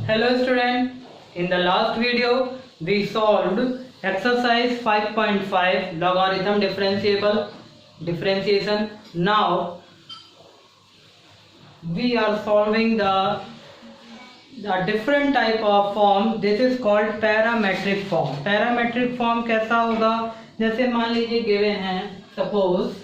Hello student, in the last video we solved exercise 5.5 logarithm differentiation. Now we are solving the different type of form. This is called parametric form. Parametric form कैसा होगा, जैसे मान लीजिए given है, suppose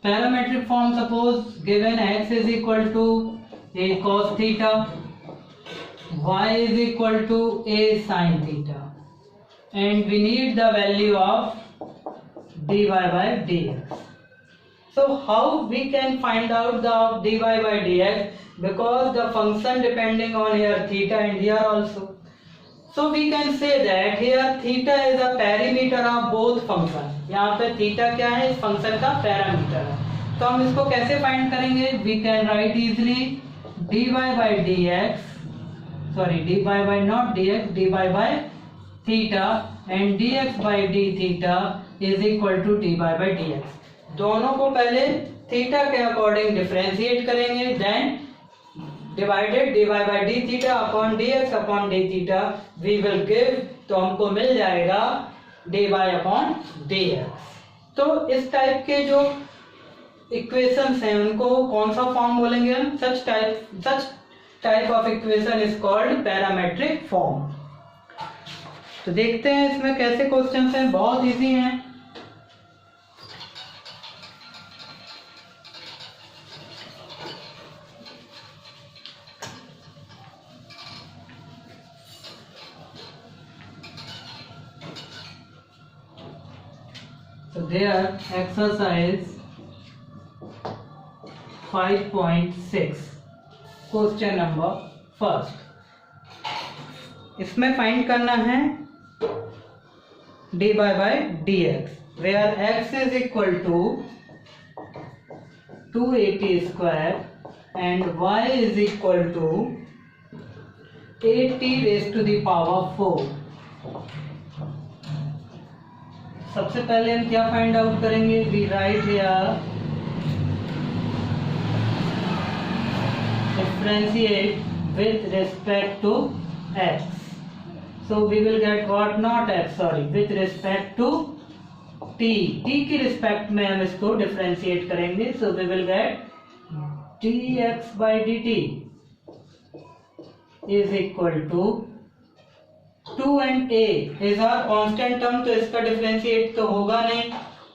parametric form suppose given x is equal to a cos theta, y is equal to a sin theta, and we need the value of dy by dx. So how we can find out the dy by dx, because the function depending on here theta and here also. So we can say that here theta is a parameter of both function. यहाँ पे theta क्या है, इस function का parameter है. तो हम इसको कैसे find करेंगे? We can write easily dy by dx, dy by not dx, dy by theta and dx by d theta is equal to dy by dx. दोनों को पहले theta के according differentiate करेंगे, then divided dy by d theta upon dx upon d theta we will give, तो हमको मिल जाएगा dy upon dx. तो इस टाइप के जो इक्वेशंस हैं उनको कौन सा फॉर्म बोलेंगे हम? Such type of equation is called parametric form. तो देखते हैं इसमें कैसे क्वेश्चंस हैं. बहुत इजी हैं. So there exercise 5.6 question number first. इसमें फाइंड करना है dy by dx, where x is equal to 280 square and y is equal to 80 raised to the power 4. सबसे पहले हम क्या फाइंड आउट करेंगे? We right here differentiate with respect to x. So we will get what, not x, with respect to t. की respect में हम इसको differentiate करेंगे. So we will get dx by dt is equal to 2 and a is our constant term, तो इसका differentiate तो होगा नहीं.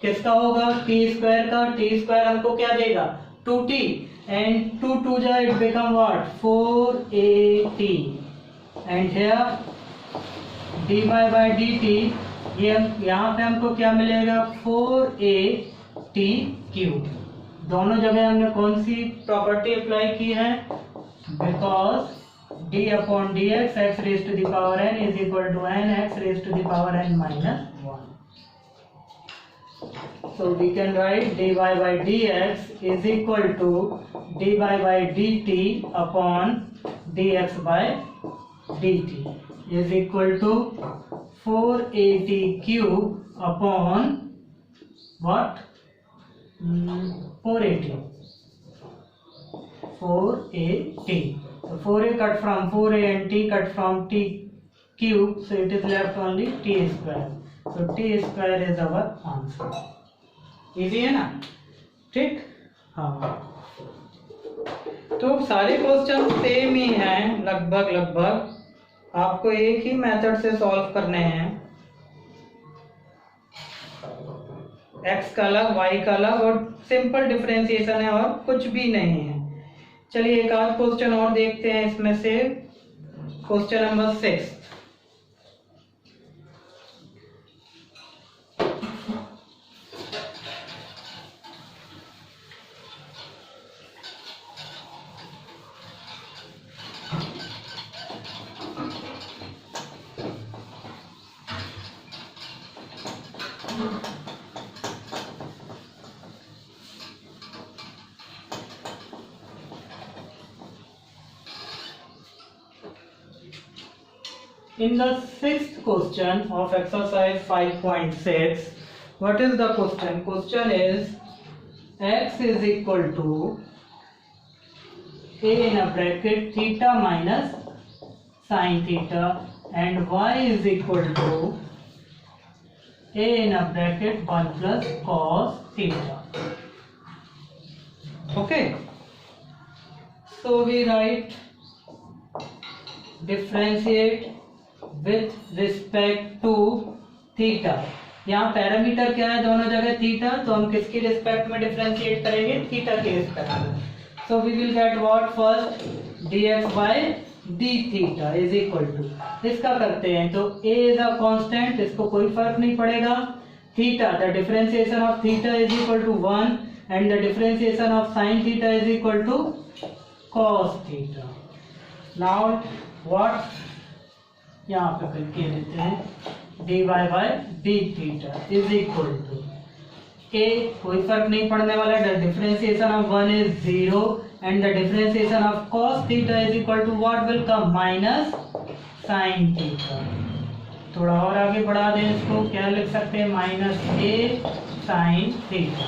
किसका होगा? t स्क्वायर का. t स्क्वायर हमको क्या देगा? 2t and 2 2 जा it become what? 4at and here dy by dt, ये यहाँ पे हमको क्या मिलेगा? 4at cube. दोनों जगह हमने कौन सी प्रॉपर्टी अप्लाई की है? Because d upon dx x raised to the power n is equal to n x raised to the power n minus 1. So we can write dy by dx is equal to dy by dt upon dx by dt is equal to 4at cube upon what? 4at. So 4a cut from 4a and t cut from t cube, so it is left only t square. So t square is our answer. Easy है ना? ठीक. हाँ, तो सारे question same ही हैं लगभग. आपको एक ही मेथड से सॉल्व करने हैं. x का अलग, y का अलग, और सिंपल डिफरेंशिएशन है और कुछ भी नहीं है. चलिए एक आध क्वेश्चन और देखते हैं इसमें से. Question number 6. In the sixth question of exercise 5.6, what is the question? Question is x is equal to a in a bracket theta minus sin theta and y is equal to a in a bracket 1 plus cos theta. Okay, so we write differentiate with respect to theta. यहाँ parameter क्या है दोनों जगह theta, तो हम किसकी respect में differentiate करेंगे? थीटा की रिस्पेक्ट में. So we will get what? First dx by d theta is equal to, इसका करते हैं तो a इज अ कांस्टेंट, इसको कोई फर्क नहीं पड़ेगा. Theta, the differentiation of theta is equal to 1 and the differentiation of sin theta is equal to cos theta. Now what, यहाँ पे करके देते हैं dy by d theta is equal to a, कोई फर्क नहीं पड़ने वाला. The differentiation of 1 is 0 and the differentiation of cos theta is equal to what will come? Minus sin theta. थोड़ा और आगे बढ़ा दें इसको, क्या लिख सकते हैं? Minus a sin theta.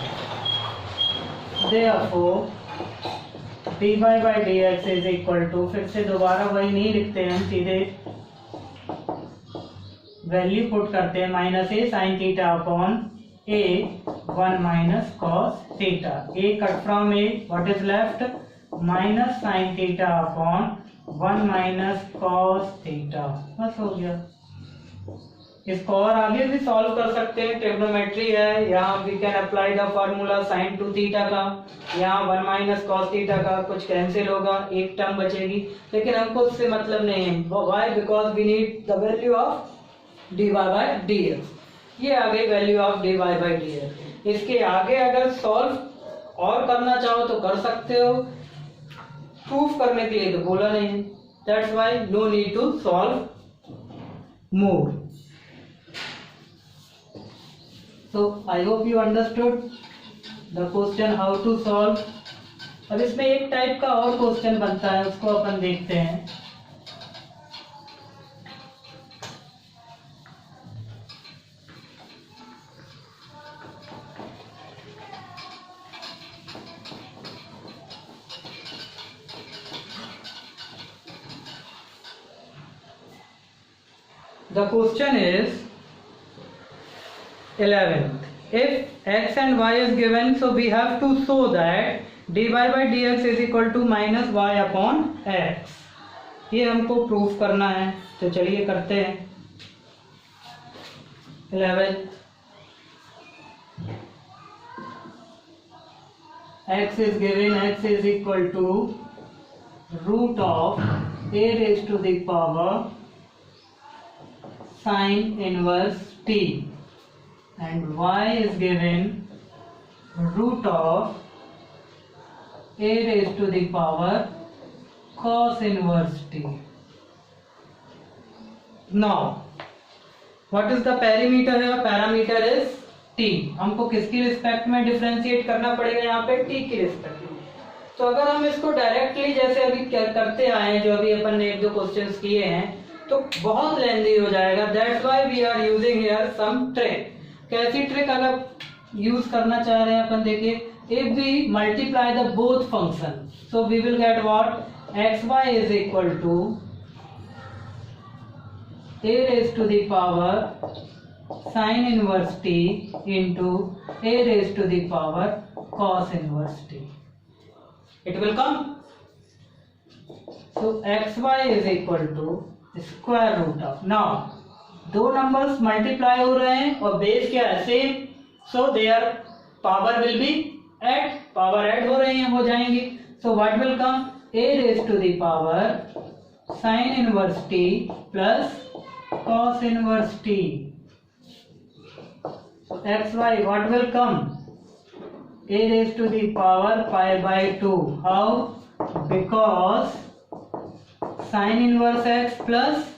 Therefore dy by dx is equal to, फिर से दोबारा वही नहीं लिखते हैं, सीधे वैल्यू पुट करते हैं, minus a sin theta upon a 1 minus cos theta. a cut from a, what is left? minus sin theta upon 1 minus cos theta. बस हो गया. इसको और आगे भी सॉल्व कर सकते हैं, ट्रिग्नोमेट्री है. यहाँ we can apply the formula sin two theta का, यहाँ 1 माइनस कॉस थीटा का कुछ कैंसिल होगा, एक टर्म बचेगी. लेकिन हमको उससे मतलब नहीं है. Why? Because we need the value of dy by dx. ये आ गई value of dy by dx. इसके आगे अगर सॉल्व और करना चाहो तो कर सकते हो, प्रूफ करने के लिए तो बोला नहीं. That's why no need to solve more. So I hope you understood the question how to solve. अब इसमें एक टाइप का और क्वेश्चन बनता है, उसको अपन देखते हैं. The question is 11th. If x and y is given, so we have to show that dy by dx is equal to minus y upon x. ये हमको प्रूफ करना है, तो चलिए करते हैं. 11th, x is given, x is equal to root of a raised to the power sin inverse t, and y is given root of a raised to the power cos inverse t. Now what is the perimeter here? Parameter is t. हमको किसकी respect में differentiate करना पड़ेगा? यहाँ पे t की respect में. तो अगर हम इसको डायरेक्टली जैसे अभी करते आए हैं, जो अभी अपन ने एक दो क्वेश्चंस किए हैं, तो बहुत लेंदी हो जाएगा. That's why we are using here some trick. कैसी ट्रिक अगर यूज करना चाह रहे हैं अपन? देखिए, if we multiply the both function, so we will get what? xy is equal to a raised to the power sin inverse t into a raised to the power cos inverse t. It will come. So xy is equal to square root of. Now दो numbers multiply हो रहे हैं और base क्या है? Same. So their power will be add, power add हो रही हैं, हो जाएंगी. So what will come? a raise to the power sin inverse t plus cos inverse t. So xy what will come? a raised to the power pi by 2. How? Because sin inverse x plus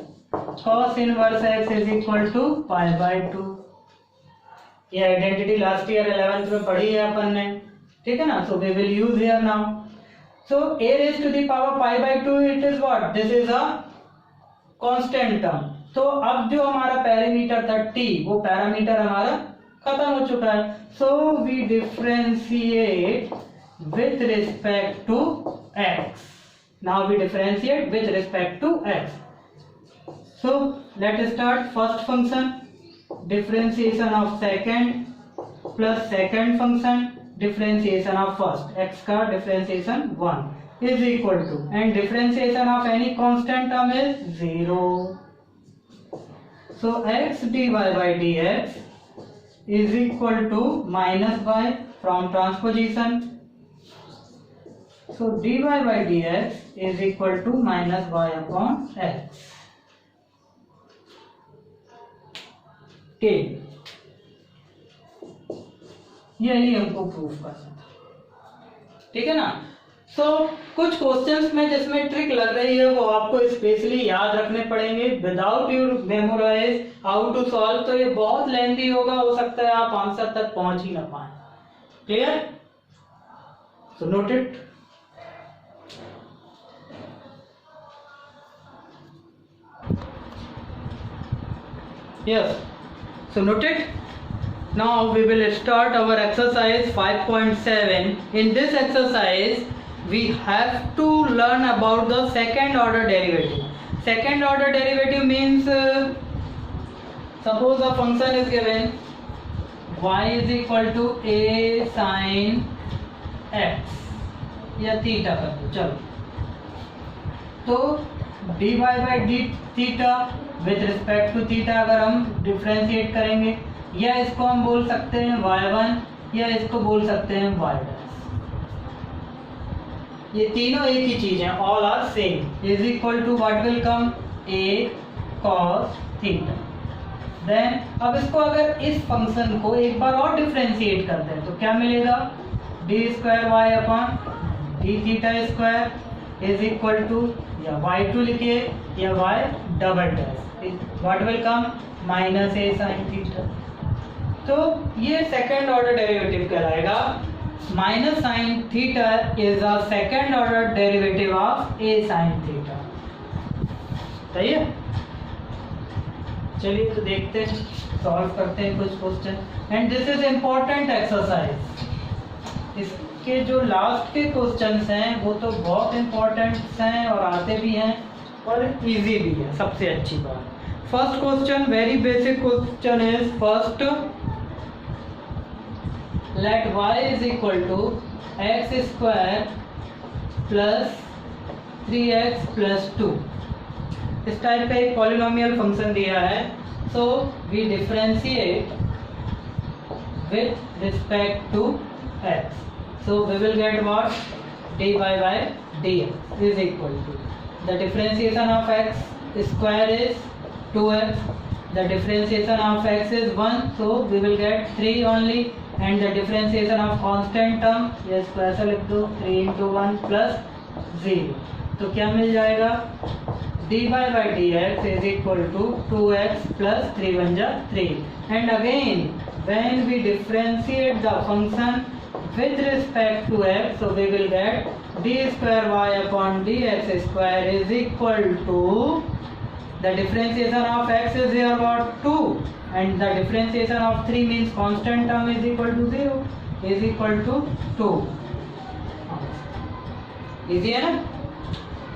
cos inverse x is equal to pi by 2. ये identity last year 11th में पढ़ी है अपन ने, ठीक है ना? So we will use here now. सो a raised to the power pi by 2, it is what? This is a constant term. तो अब जो हमारा पैरामीटर था t, वो पैरामीटर हमारा खत्म हो चुका है. So we differentiate with respect to x. Now we differentiate with respect to x. So let us start. First function, differentiation of second plus second function differentiation of first. X का differentiation 1 is equal to, and differentiation of any constant term is 0. So x dy by dx is equal to minus y from transposition. So dy by dx is equal to minus y upon x. Okay. यही हमको proof करना था, ठीक है ना. सो कुछ questions में जिसमें ट्रिक लग रही है वो आपको स्पेशली याद रखने पड़ेंगे. Without you memorise how to solve तो ये बहुत लेंथी होगा, हो सकता है आप आंसर तक पहुंच ही ना पाए. Clear? So note it. Yes, so noted. Now we will start our exercise 5.7. In this exercise we have to learn about the second order derivative. Second order derivative means suppose a function is given y is equal to a sin x या theta कर दो. चलो, तो dy by d theta with respect to theta अगर हम differentiate करेंगे, या इसको हम बोल सकते हैं y1 या इसको बोल सकते हैं y'. ये तीनों एक ही चीज है, all are same. Is equal to what will come a cos theta. Then अब इसको अगर इस फंक्शन को एक बार और डिफरेंशिएट करते हैं तो क्या मिलेगा, D square Y upon D theta square is equal to, या y2 लिखिए या y double dash, what will come minus A sine theta. तो ये सेकेंड ऑर्डर डेरिवेटिव कहलाएगा. Minus sine theta is a second order derivative of A sine theta. सही है. चलिए तो देखते हैं, सॉल्व करते हैं कुछ question. And this is important exercise. इसके जो लास्ट के क्वेश्चंस हैं वो तो बहुत इम्पोर्टेंट हैं और आते भी हैं और इजी भी है, सबसे अच्छी बात. First question very basic question is first, let y is equal to X square plus 3x plus 2. इस टाइप का एक पॉलिनोमियल फंक्शन दिया है. So we differentiate with respect to x. So we will get what, dy by dx is equal to, the differentiation of x square is 2x, the differentiation of x is 1, so we will get 3 only, and the differentiation of constant term, ये square से लिख दो, 3 into 1 plus 0. तो क्या मिल जाएगा, dy by dx is equal to 2x plus 3 1 जा 3. And again when we differentiate the function with respect to x, so we will get d square y upon dx square is equal to, the differentiation of x is here what, 2, and the differentiation of 3 means constant term is equal to 0, is equal to 2. Easy है ना.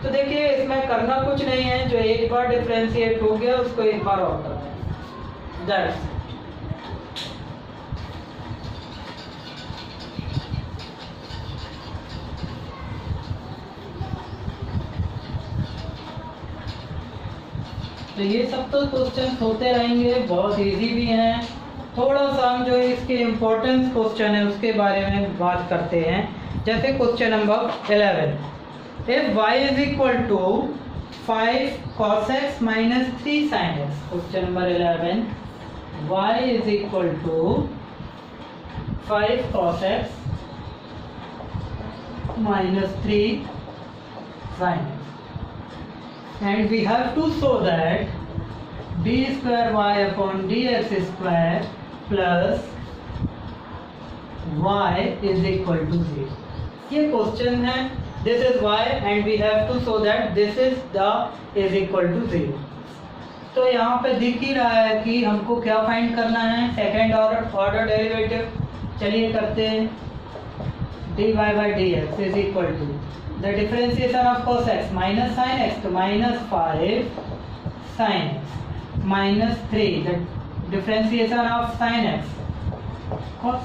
तो देखिए इसमें करना कुछ नहीं है, जो एक बार डिफरेंशिएट हो गया उसको एक बार और करना है. दैट्स तो ये सब तो क्वेश्चन होते रहेंगे, बहुत इजी भी हैं. थोड़ा सा हम जो इसके इम्पोर्टेंस क्वेश्चन है उसके बारे में बात करते हैं. जैसे question number 11, if y is equal to 5 cos x minus 3 sin x. Question number 11, y is equal to 5 cos x minus 3 sin x. And we have to show that d square y upon dx square plus y is equal to 0. ये question है. This is y and we have to show that this is the is equal to 0. तो यहाँ पे दिख ही रहा है कि हमको क्या फाइंड करना है, सेकेंड ऑर्डर डेरिवेटिव। चलिए करते हैं। dy by dx is equal to the differentiation of cos x minus sine x, तो minus 5 sine x minus 3 the differentiation of sine x cos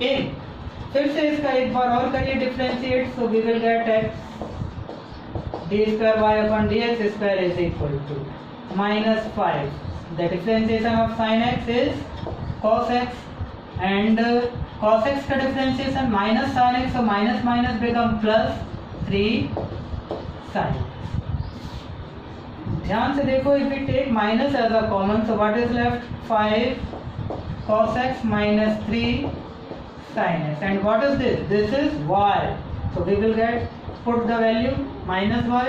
x। फिर से इसका एक बार और करिए differentiate, so we will get x d square Y upon d x square is equal to minus 5 the differentiation of sine x is cos x and cos x का differentiation minus sine x, so minus minus become plus 3 sine. ध्यान से देखो, if we take minus as a common, so what is left 5 cos x minus 3 sin x, and what is this? This is y, so we will get, put the value minus y,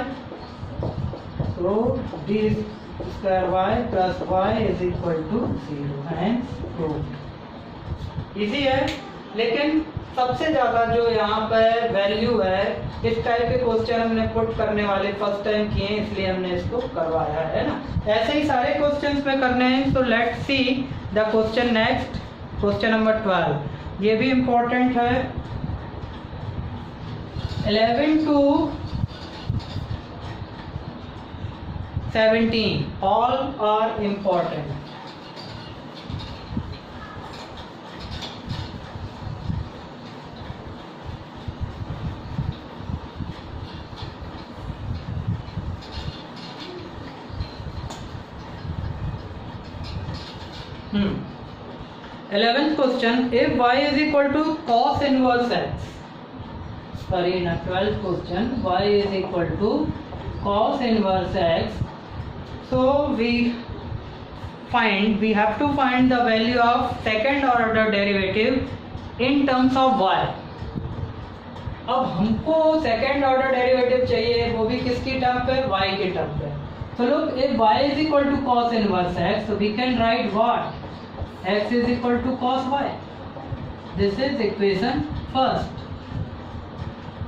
so d square y plus y is equal to 0 and proved। Easy है, लेकिन सबसे ज़्यादा जो यहाँ पे value है, इस type के क्वेश्चन हमने पुट करने वाले फर्स्ट टाइम किए हैं, इसलिए हमने इसको करवाया है ना। ऐसे ही सारे क्वेश्चंस पे करने हैं। तो let's see the question next, question number 12। ये भी इम्पोर्टेंट है। 11 to 17 all are important. Eleventh question, if y is equal to cos inverse x, sorry, in a 12th question, y is equal to cos inverse x, so we have to find the value of second order derivative in terms of y। अब हमको second order derivative चाहिए, वो भी किसकी term पे, y के term पे। So look, if y is equal to cos inverse x, so we can write what? X is equal to cos y. This is equation first.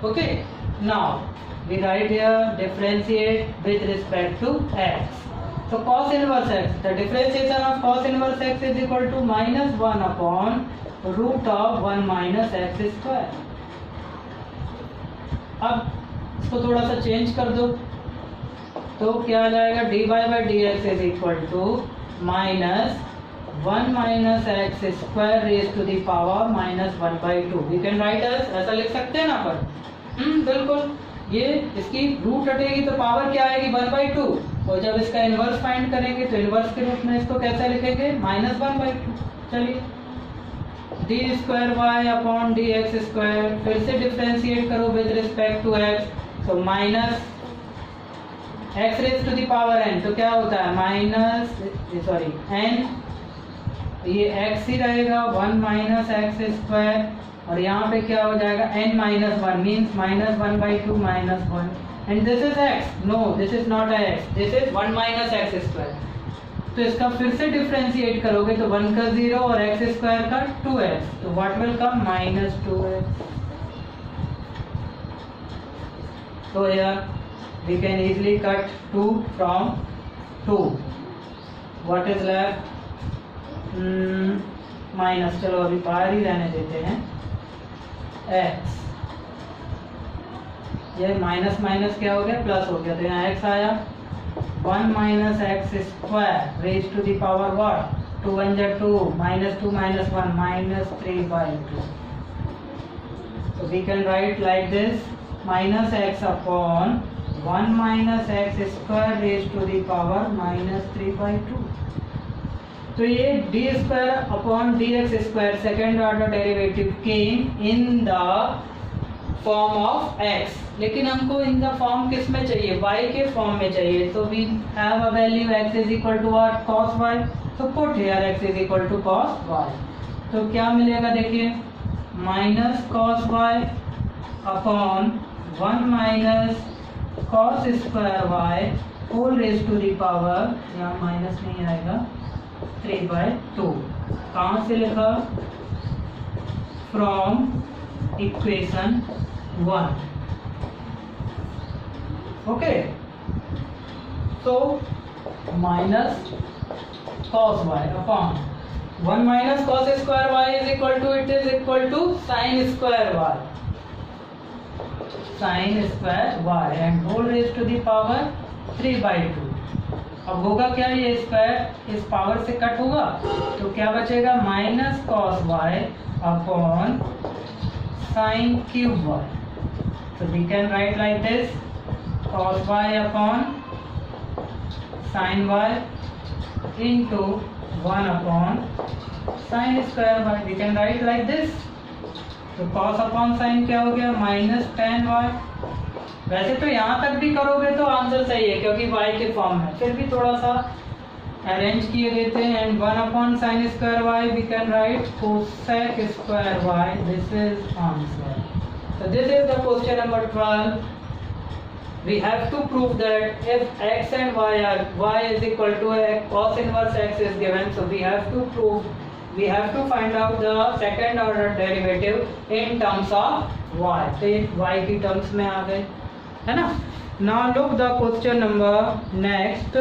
Okay. Now we write here differentiate with respect to x. So cos inverse x, the differentiation of cos inverse x is equal to minus 1 upon root of 1 minus x square। अब इसको थोड़ा सा change कर दो, तो क्या आ जाएगा, dy by dx is equal to minus 1 minus x square raise to the power minus 1/2। We can write as, ऐसा लिख सकते हैं ना पर। बिल्कुल, ये इसकी रूट हटेगी तो पावर क्या आएगी, 1/2, और जब इसका इनवर्स फाइंड करेंगे तो इनवर्स के रूप में इसको कैसे लिखेंगे, माइनस 1/2। चलिए, d square Y upon d x square, फिर से डिफ्रेंशिएट करो विद रिस्पेक्ट टू एक्स, तो minus x raise to the power n, तो क्या होता है माइनस n, ये x ही रहेगा 1 माइनस एक्स स्क्वायर, और यहाँ पे क्या हो जाएगा n minus 1 means minus 1/2 minus 1, and this is x, no this is not x, this is 1 minus x square. तो इसका फिर से डिफ्रेंशिएट करोगे तो 1 का 0 और x स्क्वायर का 2x, तो what will come, minus 2x। तो यार we can easily cut 2 from 2, what is left, minus, चलो अभी बाहर ही रहने देते हैं, x, ये माइनस माइनस क्या हो गया, प्लस हो गया, तो यहाँ x आया, 1 minus x square raise to the power what, 2 1 जा 2, minus 2 minus 1 minus 3/2। So we can write like this, minus x upon 1 minus x square raised to the power minus 3/2। तो ये d square upon dx square second order derivative came in the form of x, लेकिन हमको in the form किस में चाहिए, y के form में चाहिए। तो we have a value x is equal to what, cos y, तो put here x is equal to cos y, तो क्या मिलेगा, देखिए, minus cos y upon 1 minus cos square y whole raise to the power, यहाँ minus नहीं आएगा, 3/2। कहाँ से लिखा, फ्रॉम इक्वेशन 1। ओके, तो minus cos y upon 1 minus cos square y is equal to it is equal to sin square y, sin square y and whole raise to the power 3/2। अब होगा क्या, ये स्क्वायर इस power से cut होगा तो क्या बचेगा, minus cos y upon sin cube y। So we can write like this, cos y upon sin y into 1 upon sin square y। We can write like this। तो cos upon sin क्या हो गया, minus tan y। वैसे तो यहाँ तक भी करोगे तो आंसर सही है क्योंकि y के फॉर्म में, फिर भी थोड़ा सा अरेंज किए देते हैं। And 1 upon sin square y we can write cosec square y। This is answer। So this is the question number 12। We have to prove that if x and y is equal to x, cos inverse x is given, so we have to find out the second order derivative in terms of y। तो ये y की terms में आ गए, है ना। Now look the question number next।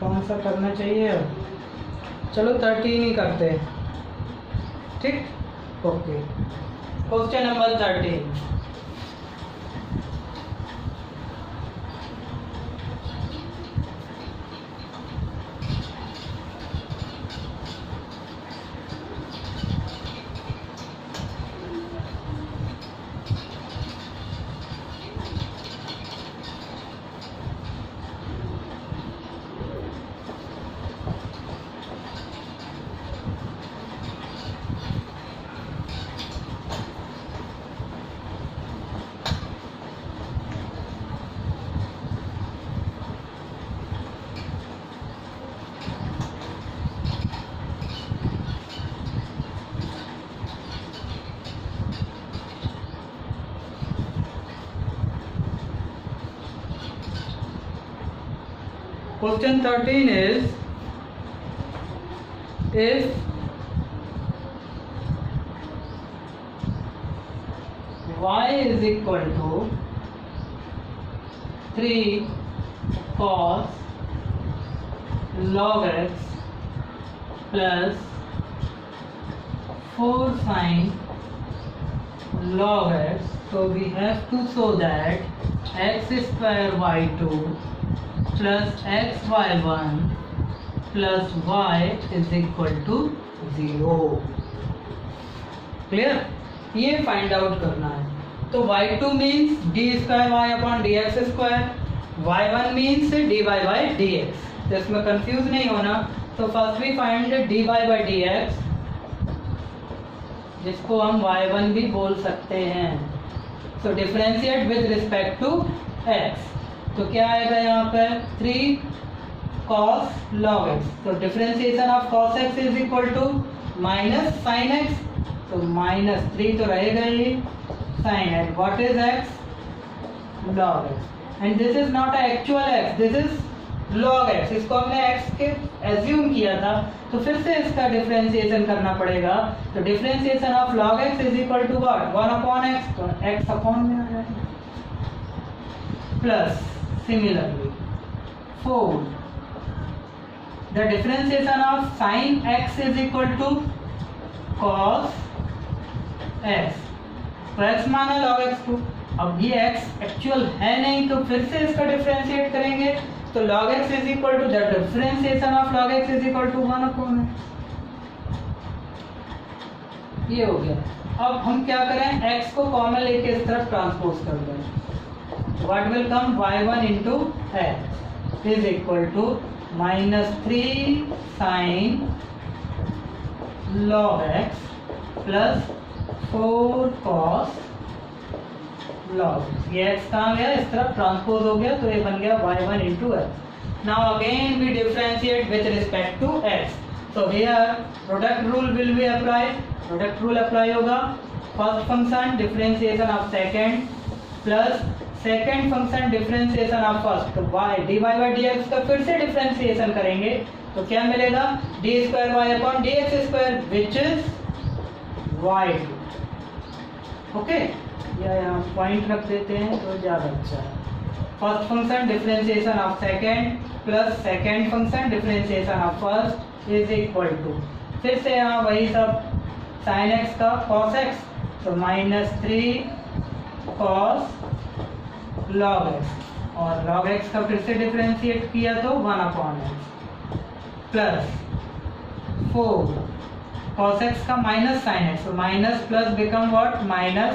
कौन सा करना चाहिए, चलो 13 ही करते हैं, ठीक। Okay, question number 13। Question 13 is, if y is equal to 3 cos log x plus 4 sin log x, so we have to show that x square y2 plus xy1 plus y is equal to 0। Clear, ये find out करना है। तो y2 means d square Y upon d x square, y1 means d y by d x. तो इसमें confuse नहीं होना। तो first we find d y by d x, जिसको हम y1 भी बोल सकते हैं। So differentiate with respect to x, तो क्या आएगा यहाँ पर 3 cos log x। तो differentiation of cos x is equal to minus sin x, तो माइनस 3 तो रहेगा ही, sin x, what is x, log x। And this is not actual x, this is log x। इसको हमने x के assume किया था, तो फिर से इसका डिफरेंशिएशन करना पड़ेगा। तो differentiation of log x is equal to what, 1 upon x, तो x अपॉन में आ जाएगा, plus similarly 4 the differentiation of sin x is equal to cos x, तो x माना log x को। अब ये x एक्चुअल है नहीं, तो फिर से इसका डिफरेंशिएट करेंगे, तो log x is equal to the differentiation of log x is equal to 1 upon x। ये हो गया। अब हम क्या करें, x को कॉमन लेके इस तरफ ट्रांसपोज कर दें। What will come, y1 into x is equal to minus 3 sin log x plus 4 cos log x। ये x कहाँ गया, इस तरफ ट्रांसपोज हो गया, तो ये बन गया y1 into x। Now again we differentiate with respect to x। So here product rule will be applied। Product rule apply होगा, first function differentiation of second plus second function differentiation of first, तो y dy by dx का फिर से differentiation करेंगे, तो क्या मिलेगा, D square Y upon d x square which is y2. Okay, या यहाँ पॉइंट रख देते हैं तो ज़्यादा अच्छा है. First function differentiation of second plus second function differentiation of first is equal to, फिर से यहाँ वही सब साइन एक्स का कॉस एक्स, तो -3 cos log x, और log x का फिर से डिफरेंशिएट किया तो 1/x प्लस 4 cos x का माइनस साइन x, तो minus plus become what, minus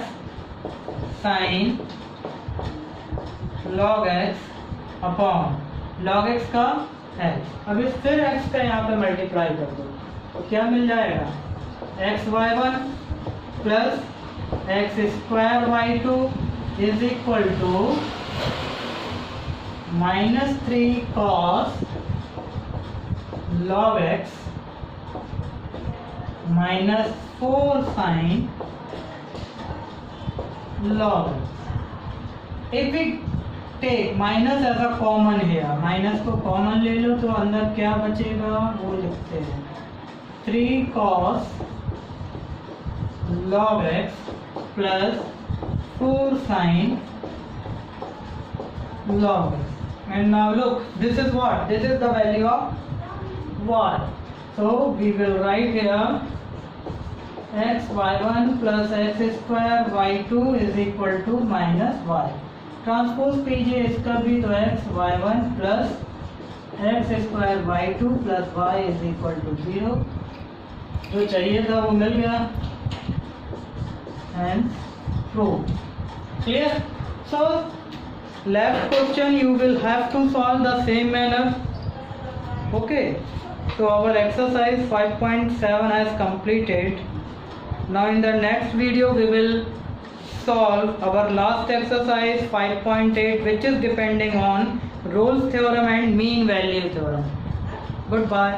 sine log x upon log x का x. अब इस फिर x का यहाँ पे मल्टीप्लाई कर दो तो क्या मिल जाएगा, xy1 plus x square y2 is equal to -3 cos log x minus 4 sin log x. If we take minus as a common है, माइनस को कॉमन ले लो तो अंदर क्या बचेगा वो लिखते हैं, 3 cos log x plus 4 sin log x. And now look, this is what? This is the value of y. So we will write here x y1 plus x square y2 is equal to minus y. Transpose कीजिए इसका भी, तो x y1 plus x square y2 plus y is equal to 0. जो चाहिए था वो मिल गया and prove. Clear? So left question you will have to solve the same manner. Okay, so our exercise 5.7 has completed. Now in the next video we will solve our last exercise 5.8, which is depending on Rolle's theorem and mean value theorem. Goodbye.